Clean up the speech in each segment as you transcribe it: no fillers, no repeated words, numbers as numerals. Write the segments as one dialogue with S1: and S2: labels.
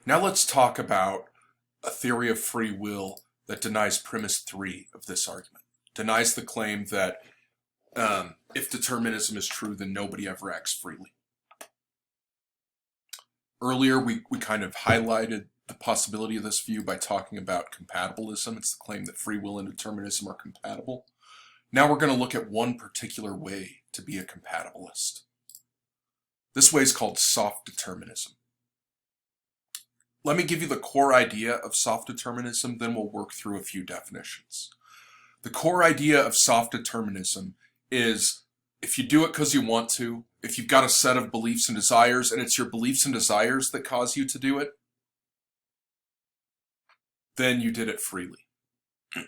S1: Now let's talk about a theory of free will that denies premise 3 of this argument. Denies the claim that if determinism is true, then nobody ever acts freely. Earlier, we kind of highlighted the possibility of this view by talking about compatibilism. It's the claim that free will and determinism are compatible. Now we're going to look at one particular way to be a compatibilist. This way is called soft determinism. Let me give you the core idea of soft determinism, then we'll work through a few definitions. The core idea of soft determinism is if you do it because you want to, if you've got a set of beliefs and desires, and it's your beliefs and desires that cause you to do it, then you did it freely.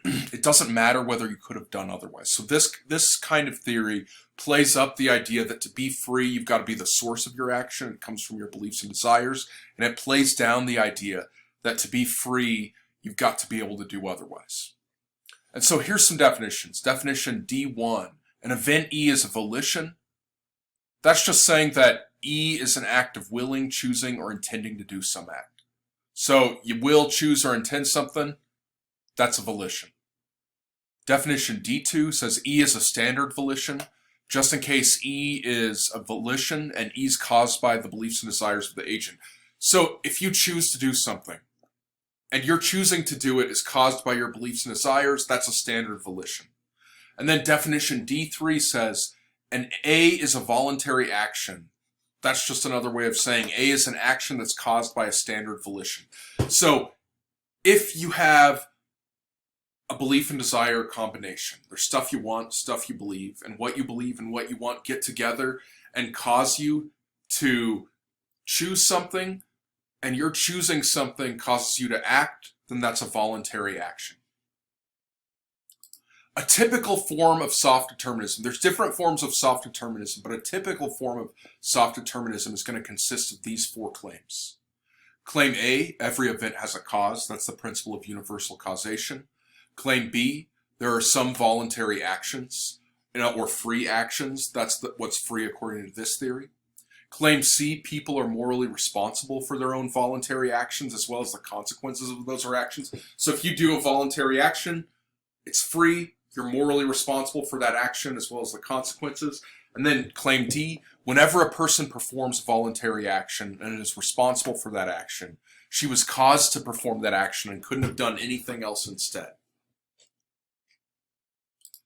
S1: It doesn't matter whether you could have done otherwise. So this kind of theory plays up the idea that to be free, you've got to be the source of your action. It comes from your beliefs and desires. And it plays down the idea that to be free, you've got to be able to do otherwise. And so here's some definitions. Definition D1, an event E is a volition. That's just saying that E is an act of willing, choosing, or intending to do some act. So you will, choose, or intend something. That's a volition. Definition D2 says E is a standard volition, just in case E is a volition and E is caused by the beliefs and desires of the agent. So if you choose to do something, and your choosing to do it is caused by your beliefs and desires, that's a standard volition. And then definition D3 says an A is a voluntary action. That's just another way of saying A is an action that's caused by a standard volition. So if you have a belief and desire combination, there's stuff you want, stuff you believe, and what you believe and what you want get together and cause you to choose something, and your choosing something causes you to act, then that's a voluntary action. A typical form of soft determinism, there's different forms of soft determinism, but a typical form of soft determinism is going to consist of these 4 claims. Claim A, every event has a cause. That's the principle of universal causation. Claim B, there are some voluntary actions, or free actions. That's what's free according to this theory. Claim C, people are morally responsible for their own voluntary actions as well as the consequences of those actions. So if you do a voluntary action, it's free, you're morally responsible for that action as well as the consequences. And then claim D, whenever a person performs a voluntary action and is responsible for that action, she was caused to perform that action and couldn't have done anything else instead.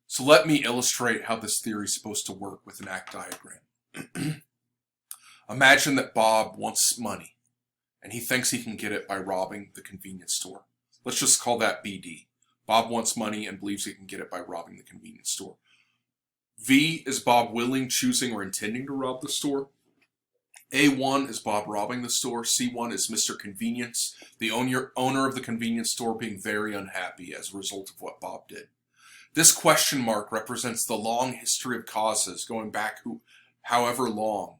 S1: So let me illustrate how this theory is supposed to work with an act diagram. Imagine that Bob wants money, and he thinks he can get it by robbing the convenience store. Let's just call that BD. Bob wants money and believes he can get it by robbing the convenience store. V is Bob willing, choosing, or intending to rob the store. A1 is Bob robbing the store. C1 is Mr. Convenience, the owner of the convenience store, being very unhappy as a result of what Bob did. This question mark represents the long history of causes going back however long,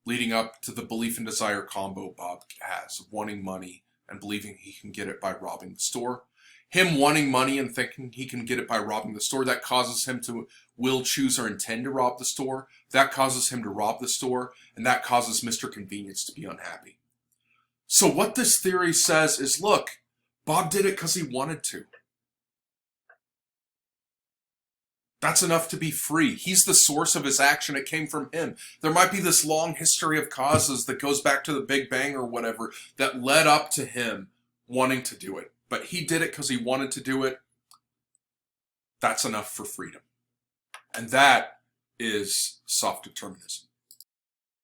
S1: leading up to the belief and desire combo Bob has of wanting money and believing he can get it by robbing the store. Him wanting money and thinking he can get it by robbing the store, that causes him to will, choose, or intend to rob the store. That causes him to rob the store, and that causes Mr. Convenience to be unhappy. So what this theory says is, look, Bob did it because he wanted to. That's enough to be free. He's the source of his action. It came from him. There might be this long history of causes that goes back to the Big Bang or whatever that led up to him wanting to do it. But he did it because he wanted to do it. That's enough for freedom. And that is soft determinism.